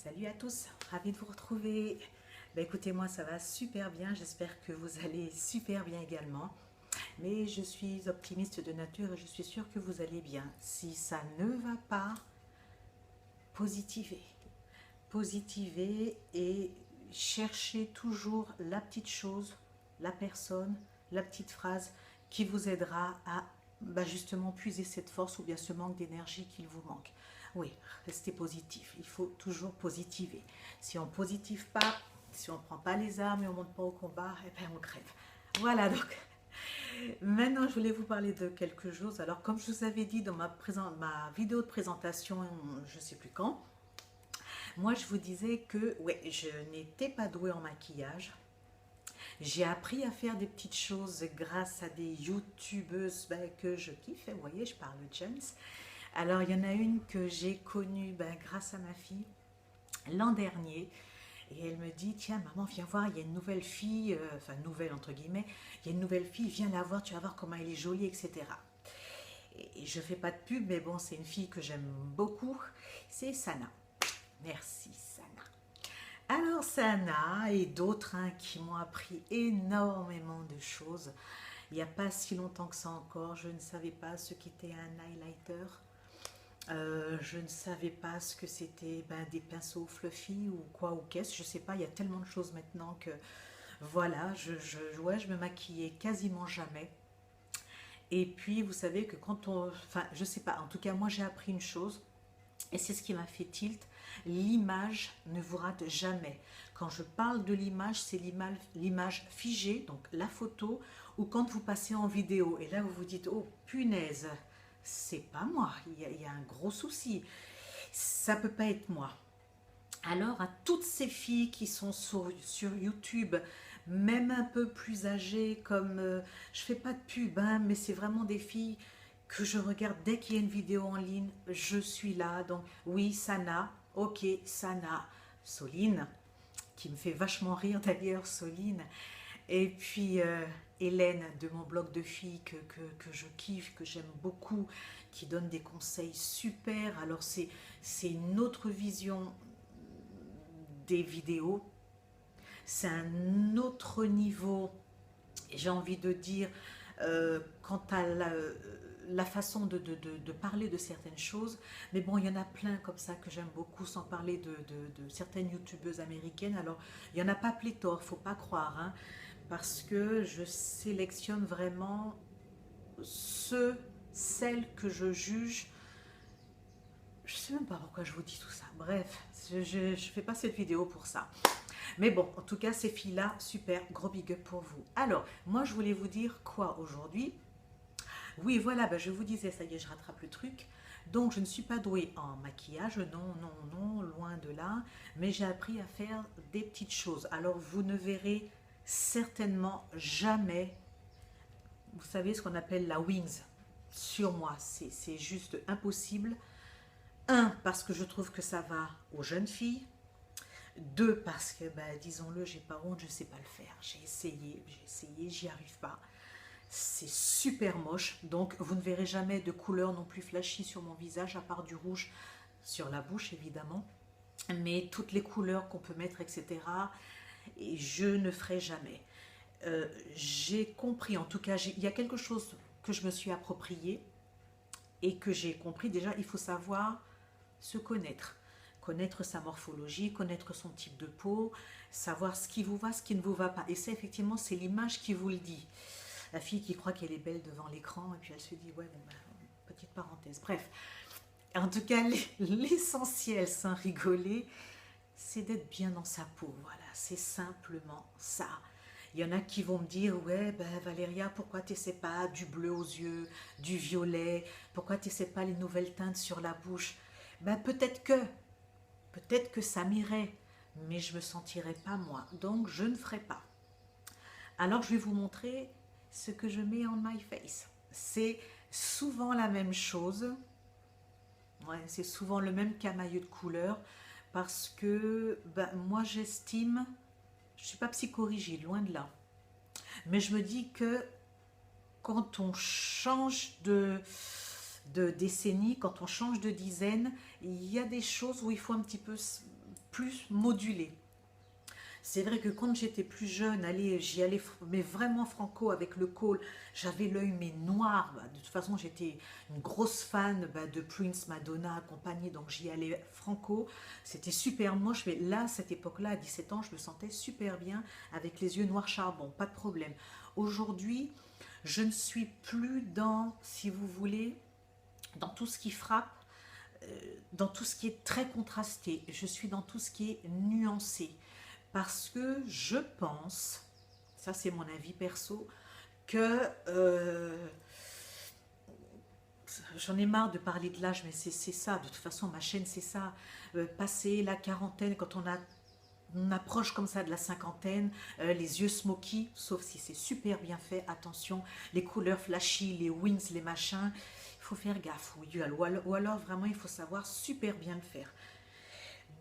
Salut à tous, ravi de vous retrouver. Écoutez, moi ça va super bien, j'espère que vous allez super bien également. Mais je suis optimiste de nature et je suis sûre que vous allez bien. Si ça ne va pas, positivez. Positivez et cherchez toujours la petite chose, la personne, la petite phrase qui vous aidera à justement puiser cette force ou bien ce manque d'énergie qu'il vous manque. Oui, restez positif. Il faut toujours positiver. Si on ne positive pas, si on ne prend pas les armes et on ne monte pas au combat, eh bien on crève. Voilà donc. Maintenant, je voulais vous parler de quelque chose. Alors, comme je vous avais dit dans ma vidéo de présentation, je ne sais plus quand, moi je vous disais que ouais, je n'étais pas douée en maquillage. J'ai appris à faire des petites choses grâce à des youtubeuses que je kiffe. Vous voyez, je parle de James. Alors, il y en a une que j'ai connue grâce à ma fille l'an dernier. Et elle me dit, tiens maman, viens voir, il y a une nouvelle fille, enfin nouvelle entre guillemets, il y a une nouvelle fille, viens la voir, tu vas voir comment elle est jolie, etc. Et je fais pas de pub, mais bon, c'est une fille que j'aime beaucoup, c'est Sana. Merci Sana. Alors Sana et d'autres qui m'ont appris énormément de choses. Il n'y a pas si longtemps que ça encore, je ne savais pas ce qu'était un highlighter. Je ne savais pas ce que c'était des pinceaux fluffy ou quoi ou qu'est-ce, je sais pas, il y a tellement de choses maintenant que voilà, ouais, je me maquillais quasiment jamais. Et puis vous savez que quand on, enfin je sais pas, en tout cas moi j'ai appris une chose et c'est ce qui m'a fait tilt, l'image ne vous rate jamais. Quand je parle de l'image, c'est l'image figée, donc la photo, ou quand vous passez en vidéo et là vous vous dites oh punaise, c'est pas moi, il y a un gros souci, ça peut pas être moi. Alors à toutes ces filles qui sont sur YouTube, même un peu plus âgées, comme je fais pas de pub, mais c'est vraiment des filles que je regarde dès qu'il y a une vidéo en ligne, je suis là. Donc oui, Sana, ok, Sana, Soline, qui me fait vachement rire d'ailleurs, Soline. Et puis Hélène de mon blog de filles que je kiffe, que j'aime beaucoup, qui donne des conseils super. Alors c'est une autre vision des vidéos, c'est un autre niveau, j'ai envie de dire, quant à la façon de parler de certaines choses. Mais bon, il y en a plein comme ça que j'aime beaucoup, sans parler de certaines youtubeuses américaines. Alors, il n'y en a pas pléthore, faut pas croire, parce que je sélectionne vraiment celles que je juge. Je sais même pas pourquoi je vous dis tout ça. Bref, je fais pas cette vidéo pour ça. Mais bon, en tout cas, ces filles-là, super, gros big up pour vous. Alors, moi, je voulais vous dire quoi aujourd'hui? Oui, voilà, je vous disais, ça y est, je rattrape le truc. Donc, je ne suis pas douée en maquillage, non, non, non, loin de là. Mais j'ai appris à faire des petites choses. Alors, vous ne verrez certainement jamais, vous savez, ce qu'on appelle la wings sur moi. C'est juste impossible. Un, parce que je trouve que ça va aux jeunes filles. Deux, parce que, disons-le, j'ai pas honte, je sais pas le faire. J'ai essayé, j'y arrive pas. C'est super moche, donc vous ne verrez jamais de couleur non plus flashy sur mon visage, à part du rouge sur la bouche, évidemment. Mais toutes les couleurs qu'on peut mettre, etc., et je ne ferai jamais. J'ai compris, en tout cas, il y a quelque chose que je me suis approprié et que j'ai compris. Déjà, il faut savoir se connaître. Connaître sa morphologie, connaître son type de peau, savoir ce qui vous va, ce qui ne vous va pas. Et ça, effectivement, c'est l'image qui vous le dit. La fille qui croit qu'elle est belle devant l'écran, et puis elle se dit, ouais, bon, petite parenthèse. Bref, en tout cas, l'essentiel, sans rigoler, c'est d'être bien dans sa peau. Voilà, c'est simplement ça. Il y en a qui vont me dire, ouais, Valéria, pourquoi tu n'essaies pas du bleu aux yeux, du violet, pourquoi tu n'essaies pas les nouvelles teintes sur la bouche? Peut-être que ça m'irait, mais je ne me sentirais pas moi, donc je ne ferai pas. Alors je vais vous montrer ce que je mets en my face. C'est souvent la même chose, ouais, c'est souvent le même camailleux de couleurs, parce que moi j'estime, je ne suis pas psychorigide, loin de là, mais je me dis que quand on change de décennie, quand on change de dizaine, il y a des choses où il faut un petit peu plus modulé. C'est vrai que quand j'étais plus jeune, j'y allais mais vraiment franco avec le col. J'avais l'œil mais noir. Bah, de toute façon, j'étais une grosse fan bah, de Prince, Madonna, compagnie. Donc j'y allais franco. C'était super moche. Mais là, à cette époque-là, à 17 ans, je me sentais super bien avec les yeux noirs charbon. Pas de problème. Aujourd'hui, je ne suis plus dans, si vous voulez, dans tout ce qui frappe, dans tout ce qui est très contrasté. Je suis dans tout ce qui est nuancé. Parce que je pense, ça c'est mon avis perso, que j'en ai marre de parler de l'âge, mais c'est ça, de toute façon ma chaîne c'est ça. Passer la quarantaine, quand on approche comme ça de la cinquantaine, les yeux smoky, sauf si c'est super bien fait, attention, les couleurs flashy, les wings, les machins, il faut faire gaffe, oui, ou alors vraiment il faut savoir super bien le faire.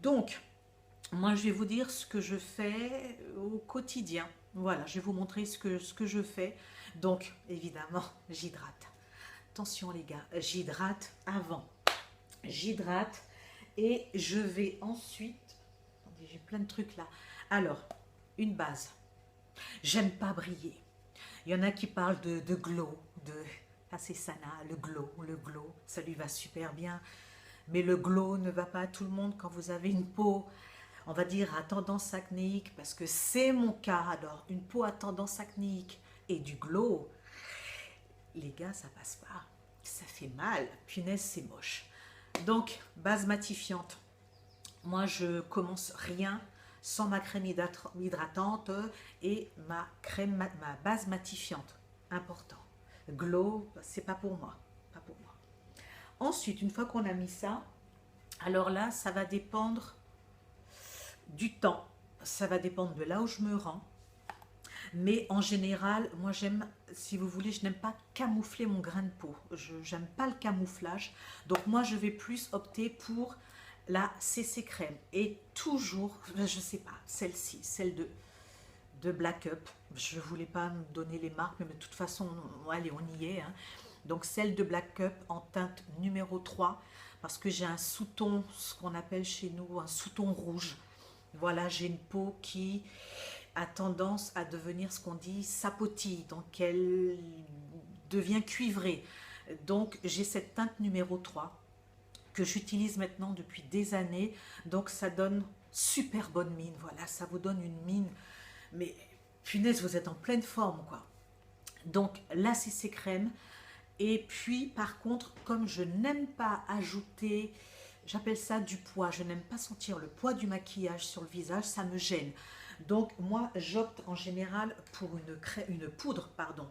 Donc, moi, je vais vous dire ce que je fais au quotidien. Voilà, je vais vous montrer ce que je fais. Donc, évidemment, j'hydrate. Attention les gars, j'hydrate avant. J'hydrate et je vais ensuite... Attendez, j'ai plein de trucs là. Alors, une base. J'aime pas briller. Il y en a qui parlent de glow, de... Ah, c'est Sana, le glow, ça lui va super bien. Mais le glow ne va pas à tout le monde quand vous avez une peau, on va dire, à tendance acnéique, parce que c'est mon cas. Alors, une peau à tendance acnéique et du glow, les gars, ça passe pas. Ça fait mal. Punaise, c'est moche. Donc, base matifiante. Moi, je commence rien sans ma crème hydratante et ma base matifiante. Important. Glow, c'est pas pour moi. Pas pour moi. Ensuite, une fois qu'on a mis ça, alors là, ça va dépendre du temps. Ça va dépendre de là où je me rends. Mais en général, moi j'aime, si vous voulez, je n'aime pas camoufler mon grain de peau. Je n'aime pas le camouflage. Donc moi, je vais plus opter pour la CC crème. Et toujours, je sais pas, celle-ci, celle de Black Up. Je ne voulais pas me donner les marques, mais de toute façon, allez, on y est. Hein. Donc celle de Black Up en teinte numéro 3, parce que j'ai un sous-ton, ce qu'on appelle chez nous un sous-ton rouge. Voilà, j'ai une peau qui a tendance à devenir ce qu'on dit sapotille, donc elle devient cuivrée. Donc j'ai cette teinte numéro 3 que j'utilise maintenant depuis des années, donc ça donne super bonne mine, voilà, ça vous donne une mine, mais punaise, vous êtes en pleine forme, quoi. Donc là, c'est ces crèmes. Et puis, par contre, comme je n'aime pas ajouter, j'appelle ça du poids, je n'aime pas sentir le poids du maquillage sur le visage, ça me gêne. Donc, moi, j'opte en général pour une poudre, pardon.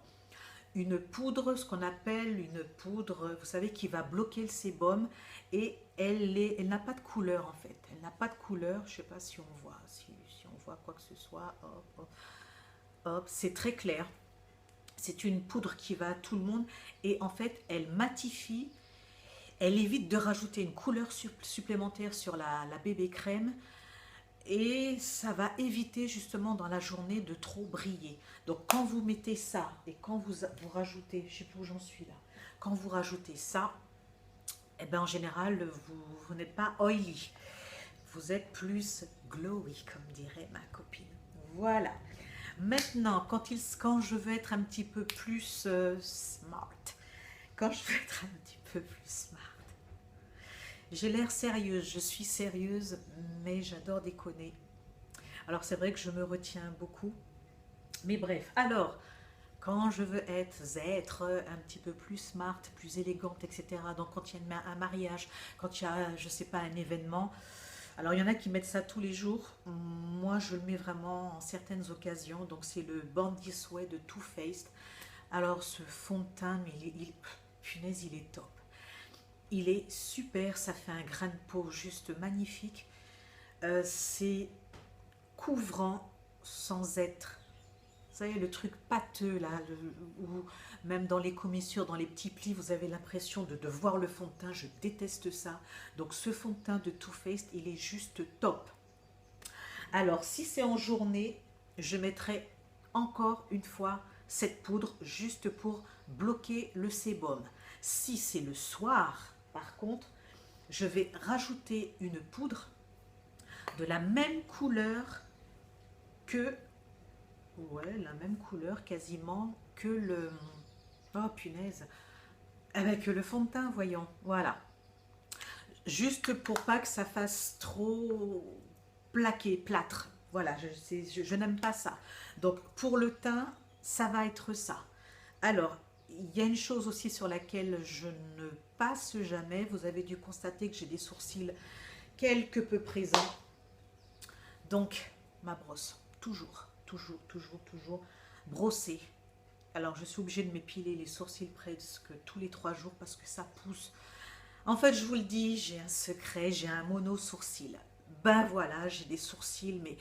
Une poudre, ce qu'on appelle une poudre, vous savez, qui va bloquer le sébum et elle n'a pas de couleur, en fait. Elle n'a pas de couleur, je ne sais pas si on voit, si on voit quoi que ce soit. Hop, hop, hop, c'est très clair. C'est une poudre qui va à tout le monde et en fait, elle matifie, elle évite de rajouter une couleur supplémentaire sur la bébé crème et ça va éviter justement dans la journée de trop briller. Donc quand vous mettez ça et quand vous rajoutez, je sais plus où j'en suis là, quand vous rajoutez ça, eh ben en général, vous n'êtes pas oily, vous êtes plus glowy comme dirait ma copine. Voilà. Maintenant, quand je veux être un petit peu plus smart, quand je veux être un petit peu plus smart, j'ai l'air sérieuse, je suis sérieuse, mais j'adore déconner. Alors c'est vrai que je me retiens beaucoup, mais bref. Alors, quand je veux être un petit peu plus smart, plus élégante, etc. Donc quand il y a un mariage, quand il y a, je sais pas, un événement, alors, il y en a qui mettent ça tous les jours. Moi, je le mets vraiment en certaines occasions. Donc, c'est le Born This Way de Too Faced. Alors, ce fond de teint, mais punaise, il est top. Il est super. Ça fait un grain de peau juste magnifique. C'est couvrant sans être... Vous savez, le truc pâteux, là, où même dans les commissures, dans les petits plis, vous avez l'impression de voir le fond de teint. Je déteste ça. Donc, ce fond de teint de Too Faced, il est juste top. Alors, si c'est en journée, je mettrai encore une fois cette poudre juste pour bloquer le sébum. Si c'est le soir, par contre, je vais rajouter une poudre de la même couleur que, ouais, la même couleur quasiment que le, oh punaise, avec le fond de teint, voyons, voilà. Juste pour pas que ça fasse trop plaqué, plâtre. Voilà, je n'aime pas ça. Donc pour le teint, ça va être ça. Alors, il y a une chose aussi sur laquelle je ne passe jamais. Vous avez dû constater que j'ai des sourcils quelque peu présents. Donc, ma brosse, toujours, toujours, toujours, toujours brossée. Alors, je suis obligée de m'épiler les sourcils presque tous les 3 jours parce que ça pousse. En fait, je vous le dis, j'ai un secret, j'ai un mono sourcil. Ben voilà, j'ai des sourcils, mais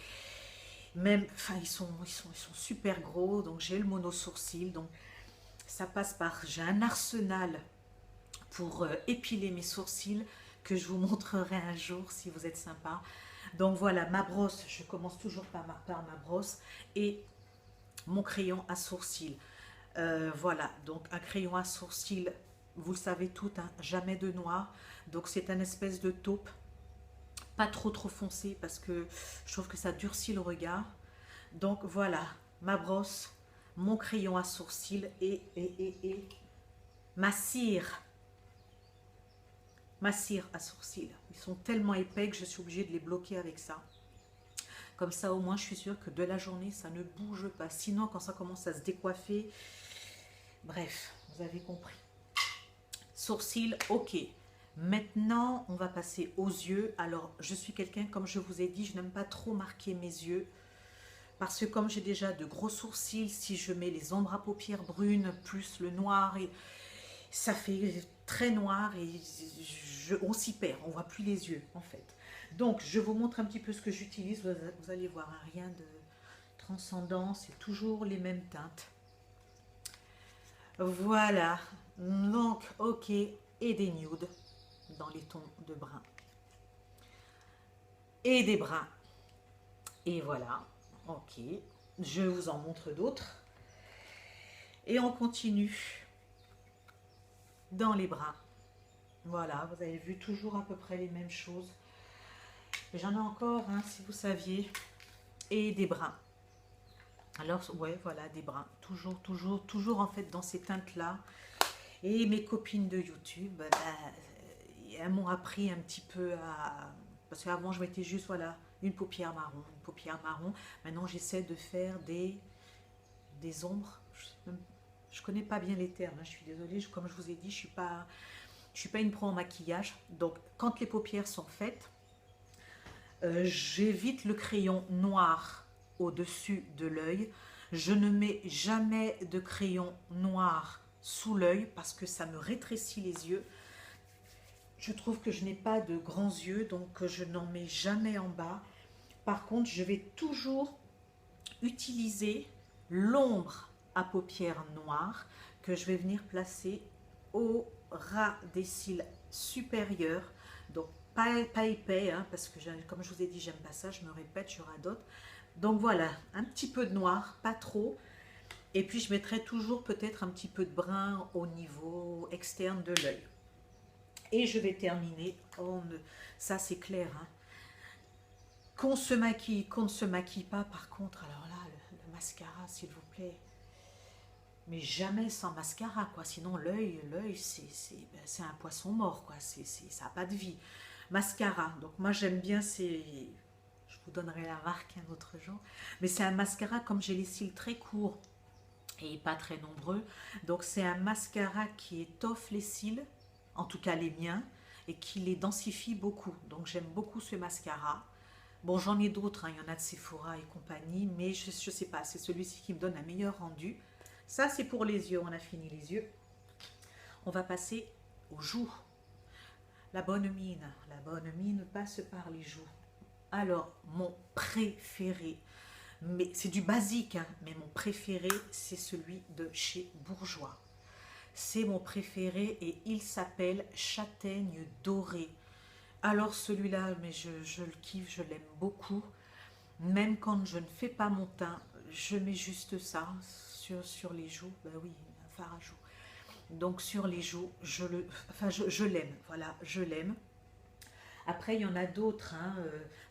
même, enfin, ils sont super gros, donc j'ai le mono sourcil, donc ça passe par, j'ai un arsenal pour épiler mes sourcils que je vous montrerai un jour si vous êtes sympa. Donc voilà, ma brosse, je commence toujours par ma brosse et mon crayon à sourcils. Voilà, donc un crayon à sourcils, vous le savez tout, hein, jamais de noir. Donc c'est un espèce de taupe, pas trop trop foncé parce que je trouve que ça durcit le regard. Donc voilà, ma brosse, mon crayon à sourcils et ma cire. Ma cire à sourcils. Ils sont tellement épais que je suis obligée de les bloquer avec ça. Comme ça, au moins, je suis sûre que de la journée, ça ne bouge pas. Sinon, quand ça commence à se décoiffer, bref, vous avez compris. Sourcils, ok. Maintenant, on va passer aux yeux. Alors, je suis quelqu'un, comme je vous ai dit, je n'aime pas trop marquer mes yeux. Parce que comme j'ai déjà de gros sourcils, si je mets les ombres à paupières brunes, plus le noir, et ça fait très noir et on s'y perd, on voit plus les yeux en fait. Donc je vous montre un petit peu ce que j'utilise, vous allez voir, hein, rien de transcendant, c'est toujours les mêmes teintes. Voilà, donc ok, et des nudes dans les tons de brun. Et des bruns. Et voilà, ok, je vous en montre d'autres. Et on continue dans les bruns. Voilà, vous avez vu toujours à peu près les mêmes choses. J'en ai encore, hein, si vous saviez. Et des bruns. Alors, ouais, voilà, des bruns. Toujours, toujours, toujours en fait dans ces teintes-là. Et mes copines de YouTube, bah, elles m'ont appris un petit peu à... Parce qu'avant, je mettais juste, voilà, une paupière marron, une paupière marron. Maintenant, j'essaie de faire des ombres. Je connais pas bien les termes, hein, je suis désolée. Comme je vous ai dit, je suis pas une pro en maquillage. Donc, quand les paupières sont faites, j'évite le crayon noir au-dessus de l'œil. Je ne mets jamais de crayon noir sous l'œil parce que ça me rétrécit les yeux. Je trouve que je n'ai pas de grands yeux, donc je n'en mets jamais en bas. Par contre, je vais toujours utiliser l'ombre à paupières noires que je vais venir placer au ras des cils supérieurs. Donc, pas épais, hein, parce que comme je vous ai dit, j'aime pas ça, je me répète, je radote. Donc voilà, un petit peu de noir, pas trop. Et puis je mettrai toujours peut-être un petit peu de brun au niveau externe de l'œil. Et je vais terminer, ça c'est clair, hein. Qu'on se maquille, qu'on ne se maquille pas, par contre, alors là, le mascara, s'il vous plaît. Mais jamais sans mascara, quoi. Sinon, l'œil, c'est un poisson mort, quoi. Ça n'a pas de vie. Mascara. Donc, moi, j'aime bien je vous donnerai la marque un autre jour. Mais c'est un mascara, comme j'ai les cils très courts et pas très nombreux. Donc, c'est un mascara qui étoffe les cils, en tout cas les miens, et qui les densifie beaucoup. Donc, j'aime beaucoup ce mascara. Bon, j'en ai d'autres, hein. Il y en a de Sephora et compagnie, mais je ne sais pas, c'est celui-ci qui me donne un meilleur rendu. Ça, c'est pour les yeux, on a fini les yeux. On va passer aux joues. La bonne mine passe par les joues. Alors, mon préféré, mais c'est du basique, hein, mais mon préféré, c'est celui de chez Bourjois. C'est mon préféré et il s'appelle Châtaigne Dorée. Alors celui-là, mais je le kiffe, je l'aime beaucoup. Même quand je ne fais pas mon teint, je mets juste ça sur les joues. Ben oui, un fard à joues. Donc sur les joues, je l'aime. Voilà, je l'aime. Après, il y en a d'autres, hein,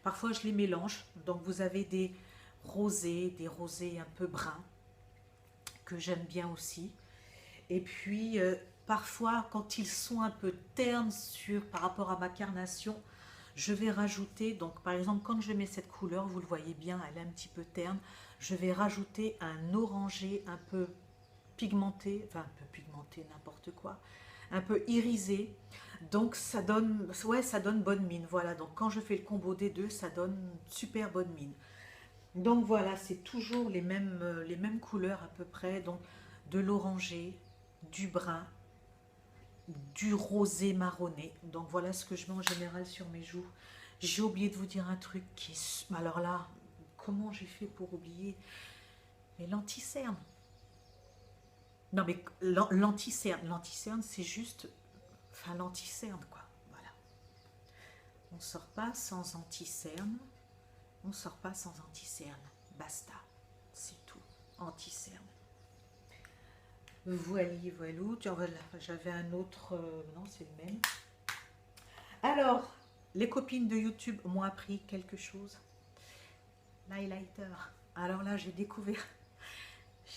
parfois, je les mélange. Donc, vous avez des rosés un peu bruns, que j'aime bien aussi. Et puis, parfois, quand ils sont un peu ternes par rapport à ma carnation, je vais rajouter, donc par exemple, quand je mets cette couleur, vous le voyez bien, elle est un petit peu terne, je vais rajouter un orangé un peu pigmenté, enfin un peu pigmenté, n'importe quoi, un peu irisé. Donc ça donne, ouais, ça donne bonne mine. Voilà, donc quand je fais le combo des deux, ça donne super bonne mine. Donc voilà, c'est toujours les mêmes couleurs à peu près. Donc de l'orangé, du brun, du rosé marronné. Donc voilà ce que je mets en général sur mes joues. J'ai oublié de vous dire un truc qui est... Alors là, comment j'ai fait pour oublier? Mais l'anti-cerne. Non mais l'anti-cerne c'est juste... Enfin l'anti-cerne quoi. Voilà. On sort pas sans anti-cerne. On sort pas sans anti-cerne. Basta. C'est tout. Anti-cerne. Voilà, voilou. J'avais un autre... non, c'est le même. Alors, les copines de YouTube m'ont appris quelque chose. L'highlighter. Alors là, j'ai découvert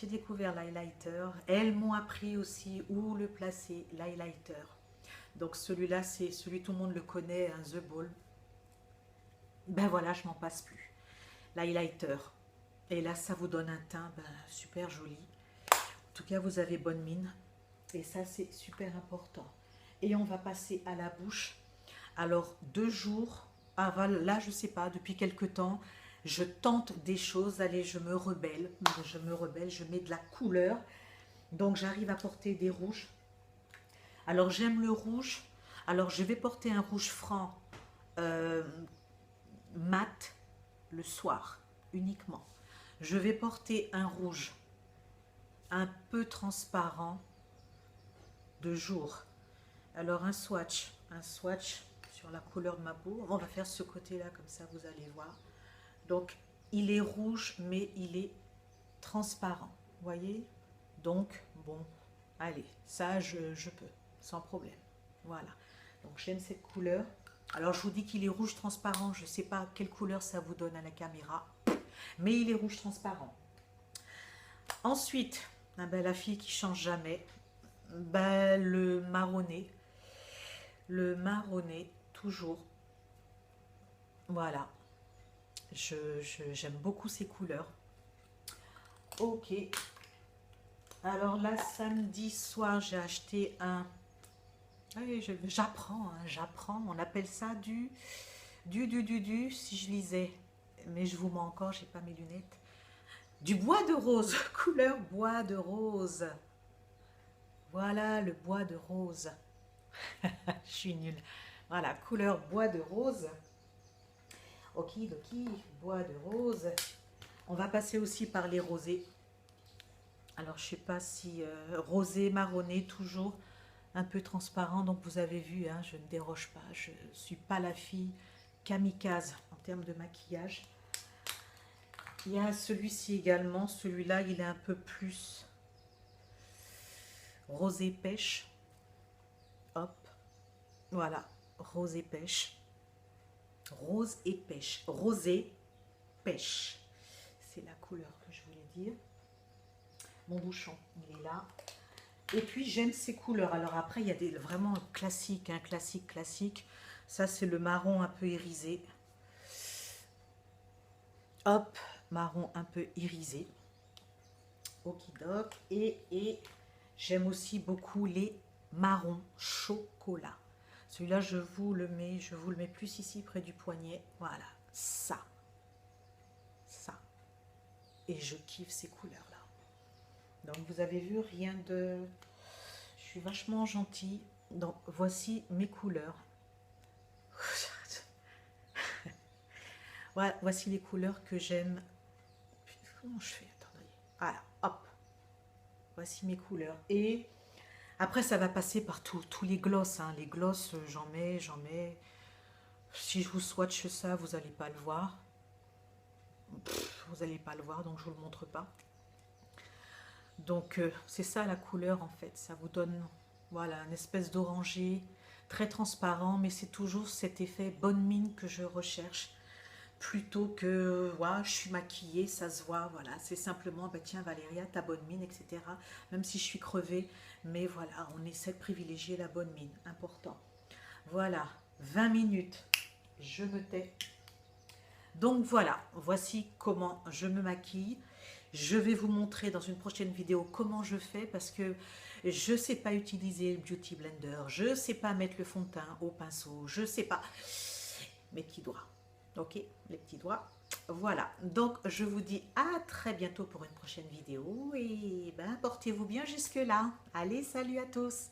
l'highlighter. Elles m'ont appris aussi où le placer, l'highlighter. Donc celui-là, c'est celui, tout le monde le connaît, un The Ball. Ben voilà, je m'en passe plus. L'highlighter. Et là, ça vous donne un teint super joli. En tout cas, vous avez bonne mine. Et ça, c'est super important. Et on va passer à la bouche. Alors, 2 jours, là, je sais pas, depuis quelque temps, je tente des choses. Allez, je me rebelle, je mets de la couleur. Donc, j'arrive à porter des rouges. Alors, j'aime le rouge. Alors, je vais porter un rouge franc euh, mat le soir, uniquement. Je vais porter un rouge un peu transparent de jour. Alors, un swatch sur la couleur de ma peau. On va faire ce côté-là, comme ça, vous allez voir. Donc, il est rouge, mais il est transparent. Vous voyez? Donc, bon, allez, ça, je peux, sans problème. Voilà. Donc, j'aime cette couleur. Alors, je vous dis qu'il est rouge transparent. Je ne sais pas quelle couleur ça vous donne à la caméra, mais il est rouge transparent. Ensuite, la fille qui change jamais, le marronné. Le marronné, toujours. Voilà. J'aime beaucoup ces couleurs. Ok. Alors là, samedi soir, j'ai acheté un... Oui, j'apprends, hein, j'apprends. On appelle ça si je lisais. Mais je vous mens encore, j'ai pas mes lunettes. Du bois de rose, couleur bois de rose. Voilà le bois de rose. Je suis nulle. Voilà, couleur bois de rose. Okidoki, bois de rose. On va passer aussi par les rosés. Alors, je sais pas si rosé, marronné, toujours un peu transparent. Donc, vous avez vu, hein, je ne déroge pas. Je ne suis pas la fille kamikaze en termes de maquillage. Il y a celui-ci également. Celui-là, il est un peu plus rosé pêche. Hop, voilà, rosé pêche. Rose et pêche. Rosé, pêche. C'est la couleur que je voulais dire. Mon bouchon, il est là. Et puis, j'aime ces couleurs. Alors après, il y a des vraiment classiques, hein, classique. Ça, c'est le marron un peu irisé. Hop, marron un peu irisé. Okidok. Et j'aime aussi beaucoup les marrons chocolat. Celui-là, je vous le mets plus ici, près du poignet. Voilà, ça. Et je kiffe ces couleurs-là. Donc, vous avez vu, rien de... Je suis vachement gentille. Donc, voici mes couleurs. Voilà, voici les couleurs que j'aime. Comment je fais? Attendez. Voilà, hop. Voici mes couleurs. Et après, ça va passer par tous les glosses. Hein. Les glosses, j'en mets. Si je vous swatch ça, vous n'allez pas le voir. Vous n'allez pas le voir, donc je ne vous le montre pas. Donc, c'est ça la couleur, en fait. Ça vous donne, voilà, une espèce d'orangé. très transparent, mais c'est toujours cet effet bonne mine que je recherche. Plutôt que, ouais, je suis maquillée, ça se voit, voilà. C'est simplement, bah, tiens Valéria, ta bonne mine, etc. Même si je suis crevée, mais voilà, on essaie de privilégier la bonne mine, important. Voilà, 20 minutes, je me tais. Donc voilà, voici comment je me maquille. Je vais vous montrer dans une prochaine vidéo comment je fais parce que je ne sais pas utiliser le Beauty Blender, je ne sais pas mettre le fond de teint au pinceau, je ne sais pas. Mes petits doigts, ok, les petits doigts. Voilà, donc je vous dis à très bientôt pour une prochaine vidéo et ben portez-vous bien jusque là. Allez, salut à tous.